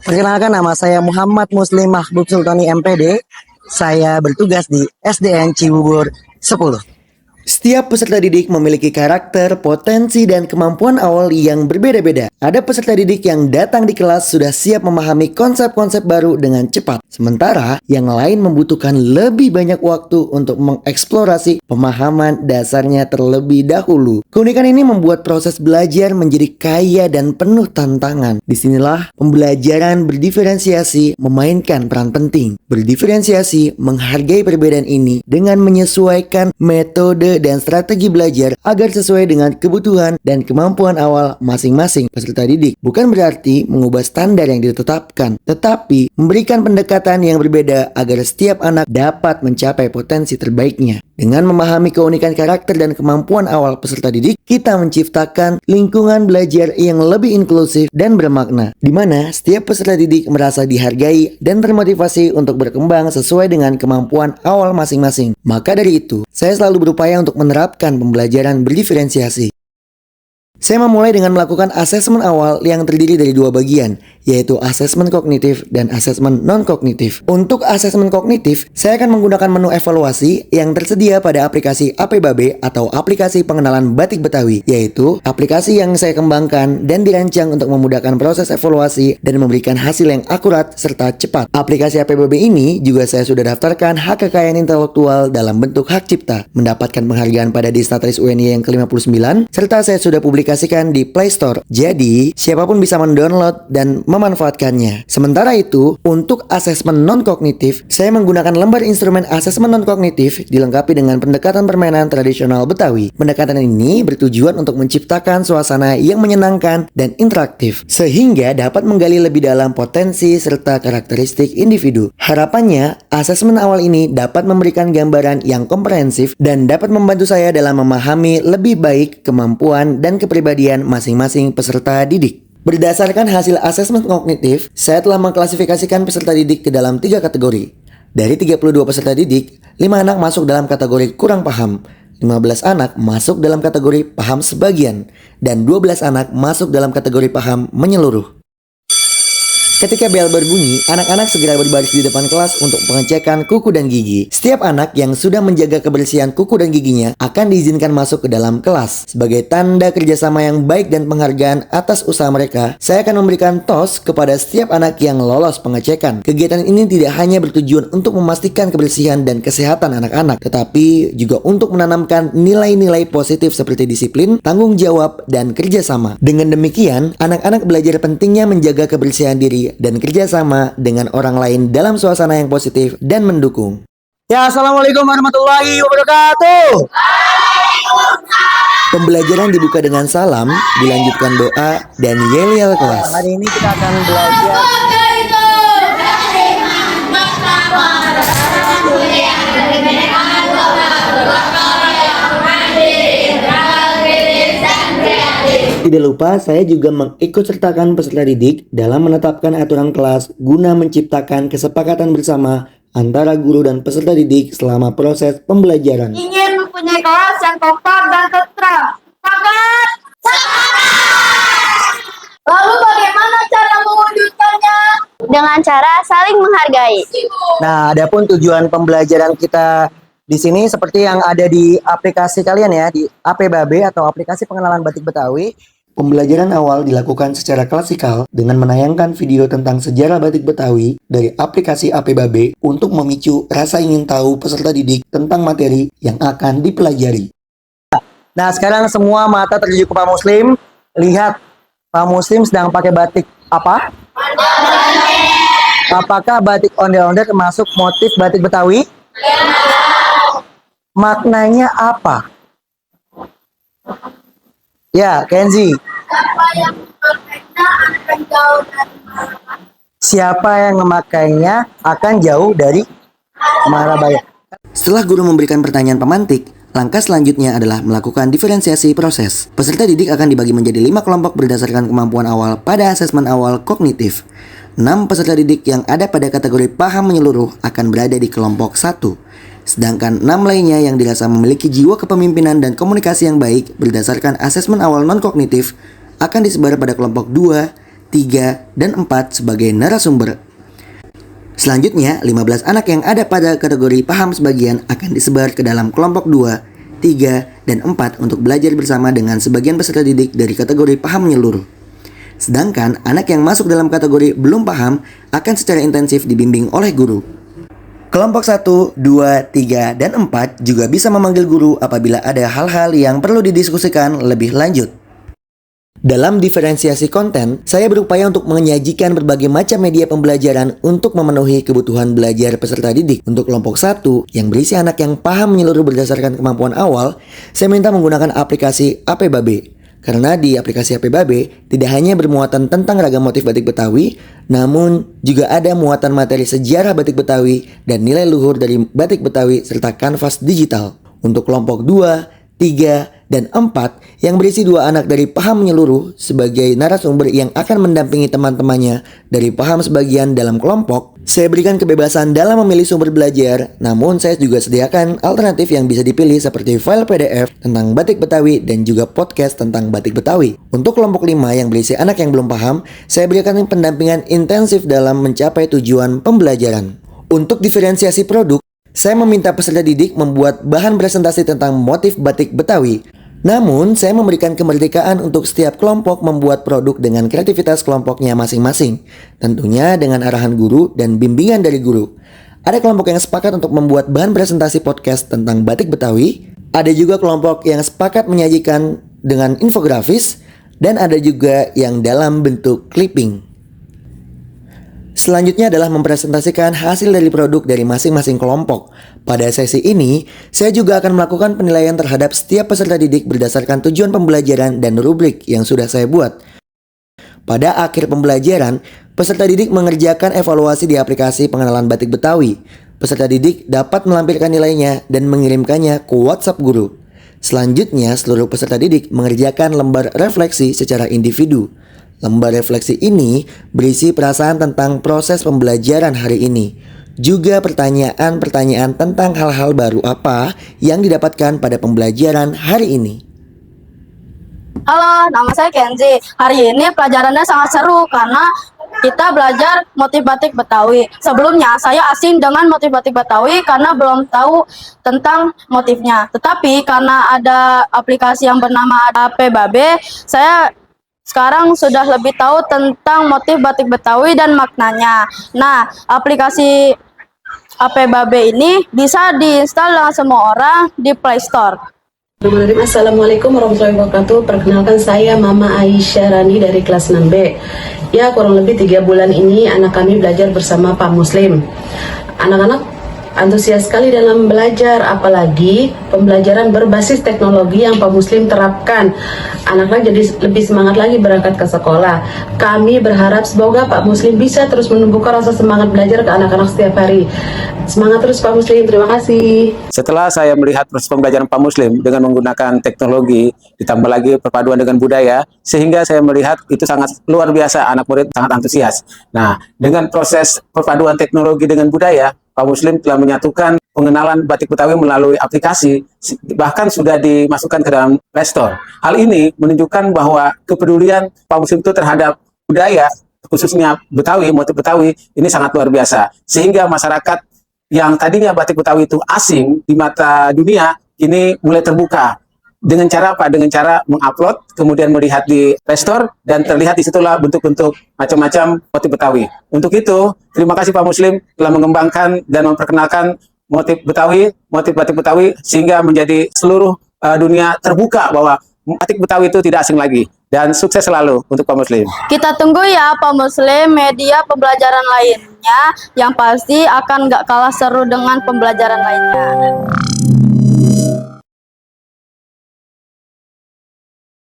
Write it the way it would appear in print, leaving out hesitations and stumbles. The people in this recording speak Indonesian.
Perkenalkan, nama saya Muhammad Muslim Mahbub Sultani MPD. Saya bertugas di SDN Cibubur 10. Setiap peserta didik memiliki karakter, potensi, dan kemampuan awal yang berbeda-beda. Ada peserta didik yang datang di kelas sudah siap memahami konsep-konsep baru dengan cepat. Sementara yang lain membutuhkan lebih banyak waktu untuk mengeksplorasi pemahaman dasarnya terlebih dahulu. Keunikan ini membuat proses belajar menjadi kaya dan penuh tantangan. Disinilah pembelajaran berdiferensiasi memainkan peran penting. Berdiferensiasi menghargai perbedaan ini dengan menyesuaikan metode dan strategi belajar agar sesuai dengan kebutuhan dan kemampuan awal masing-masing peserta didik. Bukan berarti mengubah standar yang ditetapkan, tetapi memberikan pendekatan yang berbeda agar setiap anak dapat mencapai potensi terbaiknya. Dengan memahami keunikan karakter dan kemampuan awal peserta didik, kita menciptakan lingkungan belajar yang lebih inklusif dan bermakna, di mana setiap peserta didik merasa dihargai dan termotivasi untuk berkembang sesuai dengan kemampuan awal masing-masing. Maka dari itu, saya selalu berupaya untuk menerapkan pembelajaran berdiferensiasi. Saya memulai dengan melakukan asesmen awal yang terdiri dari dua bagian, yaitu asesmen kognitif dan asesmen non-kognitif. Untuk asesmen kognitif, saya akan menggunakan menu evaluasi yang tersedia pada aplikasi APBabe atau aplikasi pengenalan batik Betawi, yaitu aplikasi yang saya kembangkan dan dirancang untuk memudahkan proses evaluasi dan memberikan hasil yang akurat serta cepat. Aplikasi APBabe ini juga saya sudah daftarkan hak kekayaan intelektual dalam bentuk hak cipta, mendapatkan penghargaan pada Disnatris UNY yang ke-59, serta saya sudah publikasikan di Play Store. Jadi, siapapun bisa mendownload dan memanfaatkannya. Sementara itu, untuk asesmen non-kognitif, saya menggunakan lembar instrumen asesmen non-kognitif dilengkapi dengan pendekatan permainan tradisional Betawi. Pendekatan ini bertujuan untuk menciptakan suasana yang menyenangkan dan interaktif, sehingga dapat menggali lebih dalam potensi serta karakteristik individu. Harapannya, asesmen awal ini dapat memberikan gambaran yang komprehensif dan dapat membantu saya dalam memahami lebih baik kemampuan dan kepribadian masing-masing peserta didik. Berdasarkan hasil asesmen kognitif, saya telah mengklasifikasikan peserta didik ke dalam 3 kategori. Dari 32 peserta didik, 5 anak masuk dalam kategori kurang paham, 15 anak masuk dalam kategori paham sebagian, dan 12 anak masuk dalam kategori paham menyeluruh. Ketika bel berbunyi, anak-anak segera berbaris di depan kelas untuk pengecekan kuku dan gigi. Setiap anak yang sudah menjaga kebersihan kuku dan giginya akan diizinkan masuk ke dalam kelas. Sebagai tanda kerjasama yang baik dan penghargaan atas usaha mereka, saya akan memberikan tos kepada setiap anak yang lolos pengecekan. Kegiatan ini tidak hanya bertujuan untuk memastikan kebersihan dan kesehatan anak-anak, tetapi juga untuk menanamkan nilai-nilai positif seperti disiplin, tanggung jawab, dan kerjasama. Dengan demikian, anak-anak belajar pentingnya menjaga kebersihan diri dan kerjasama dengan orang lain dalam suasana yang positif dan mendukung. Ya, Assalamualaikum warahmatullahi wabarakatuh. Pembelajaran dibuka dengan salam, dilanjutkan doa, dan yel-yel kelas. Hari ini kita akan belajar Tidak lupa, saya juga mengikutsertakan peserta didik dalam menetapkan aturan kelas guna menciptakan kesepakatan bersama antara guru dan peserta didik selama proses pembelajaran. Ingin mempunyai kelas yang kompak dan tentram. Sepakat? Sepakat! Lalu bagaimana cara mewujudkannya? Dengan cara saling menghargai. Nah, adapun tujuan pembelajaran kita di sini seperti yang ada di aplikasi kalian ya, di APBabe atau aplikasi pengenalan batik Betawi. Pembelajaran awal dilakukan secara klasikal dengan menayangkan video tentang sejarah batik Betawi dari aplikasi APBabe untuk memicu rasa ingin tahu peserta didik tentang materi yang akan dipelajari. Nah, sekarang semua mata tertuju ke Pak Muslim. Lihat, Pak Muslim sedang pakai batik apa? Apakah batik ondel-ondel termasuk motif batik Betawi? Maknanya apa? Ya, Kenzi. Siapa yang memakainya akan jauh dari mara bahaya. Setelah guru memberikan pertanyaan pemantik, langkah selanjutnya adalah melakukan diferensiasi proses. Peserta didik akan dibagi menjadi 5 kelompok berdasarkan kemampuan awal pada asesmen awal kognitif. 6 peserta didik yang ada pada kategori paham menyeluruh akan berada di kelompok 1. Sedangkan 6 lainnya yang dirasa memiliki jiwa kepemimpinan dan komunikasi yang baik berdasarkan asesmen awal non-kognitif akan disebar pada kelompok 2, 3, dan 4 sebagai narasumber. Selanjutnya, 15 anak yang ada pada kategori paham sebagian akan disebar ke dalam kelompok 2, 3, dan 4 untuk belajar bersama dengan sebagian peserta didik dari kategori paham menyeluruh. Sedangkan anak yang masuk dalam kategori belum paham akan secara intensif dibimbing oleh guru. Kelompok 1, 2, 3, dan 4 juga bisa memanggil guru apabila ada hal-hal yang perlu didiskusikan lebih lanjut. Dalam diferensiasi konten, saya berupaya untuk menyajikan berbagai macam media pembelajaran untuk memenuhi kebutuhan belajar peserta didik. Untuk kelompok 1 yang berisi anak yang paham menyeluruh berdasarkan kemampuan awal, saya minta menggunakan aplikasi AP Babe. Karena di aplikasi AP Babe tidak hanya bermuatan tentang ragam motif batik Betawi, namun juga ada muatan materi sejarah batik Betawi dan nilai luhur dari batik Betawi serta kanvas digital. Untuk kelompok 2, 3, dan 4 yang berisi 2 anak dari paham menyeluruh sebagai narasumber yang akan mendampingi teman-temannya dari paham sebagian dalam kelompok, saya berikan kebebasan dalam memilih sumber belajar, namun saya juga sediakan alternatif yang bisa dipilih seperti file PDF tentang batik Betawi dan juga podcast tentang batik Betawi. Untuk kelompok 5 yang berisi anak yang belum paham, saya berikan pendampingan intensif dalam mencapai tujuan pembelajaran. Untuk diferensiasi produk, saya meminta peserta didik membuat bahan presentasi tentang motif batik Betawi. Namun, saya memberikan kemerdekaan untuk setiap kelompok membuat produk dengan kreativitas kelompoknya masing-masing. Tentunya dengan arahan guru dan bimbingan dari guru. Ada kelompok yang sepakat untuk membuat bahan presentasi podcast tentang batik Betawi. Ada juga kelompok yang sepakat menyajikan dengan infografis. Dan ada juga yang dalam bentuk clipping. Selanjutnya adalah mempresentasikan hasil dari produk dari masing-masing kelompok. Pada sesi ini, saya juga akan melakukan penilaian terhadap setiap peserta didik berdasarkan tujuan pembelajaran dan rubrik yang sudah saya buat. Pada akhir pembelajaran, peserta didik mengerjakan evaluasi di aplikasi pengenalan batik Betawi. Peserta didik dapat melampirkan nilainya dan mengirimkannya ke WhatsApp guru. Selanjutnya, seluruh peserta didik mengerjakan lembar refleksi secara individu. Lembar refleksi ini berisi perasaan tentang proses pembelajaran hari ini. Juga pertanyaan-pertanyaan tentang hal-hal baru apa yang didapatkan pada pembelajaran hari ini. Halo, nama saya Kenzi. Hari ini pelajarannya sangat seru karena kita belajar motif batik Betawi. Sebelumnya saya asing dengan motif batik Betawi karena belum tahu tentang motifnya. Tetapi karena ada aplikasi yang bernama AP Babe, saya sekarang sudah lebih tahu tentang motif batik Betawi dan maknanya. Nah, aplikasi AP Babe ini bisa diinstal dengan semua orang di Play Store. Assalamualaikum warahmatullahi wabarakatuh. Perkenalkan, saya Mama Aisyah Rani dari kelas 6B. Ya, kurang lebih 3 bulan ini anak kami belajar bersama Pak Muslim. Anak-anak antusias sekali dalam belajar, apalagi pembelajaran berbasis teknologi yang Pak Muslim terapkan. Anak-anak jadi lebih semangat lagi berangkat ke sekolah. Kami berharap semoga Pak Muslim bisa terus menumbuhkan rasa semangat belajar ke anak-anak setiap hari. Semangat terus Pak Muslim, terima kasih. Setelah saya melihat proses pembelajaran Pak Muslim dengan menggunakan teknologi, ditambah lagi perpaduan dengan budaya, sehingga saya melihat itu sangat luar biasa, anak murid sangat antusias. Nah, dengan proses perpaduan teknologi dengan budaya, Pak Muslim telah menyatukan pengenalan batik Betawi melalui aplikasi, bahkan sudah dimasukkan ke dalam Play Store. Hal ini menunjukkan bahwa kepedulian Pak Muslim itu terhadap budaya, khususnya Betawi, motif Betawi, ini sangat luar biasa. Sehingga masyarakat yang tadinya batik Betawi itu asing di mata dunia, ini mulai terbuka. Dengan cara apa? Dengan cara mengupload, kemudian melihat di Play Store, dan terlihat disitulah bentuk-bentuk macam-macam motif Betawi. Untuk itu, terima kasih Pak Muslim telah mengembangkan dan memperkenalkan motif Betawi, motif batik Betawi, sehingga menjadi seluruh dunia terbuka bahwa batik Betawi itu tidak asing lagi. Dan sukses selalu untuk Pak Muslim. Kita tunggu ya Pak Muslim media pembelajaran lainnya yang pasti akan gak kalah seru dengan pembelajaran lainnya.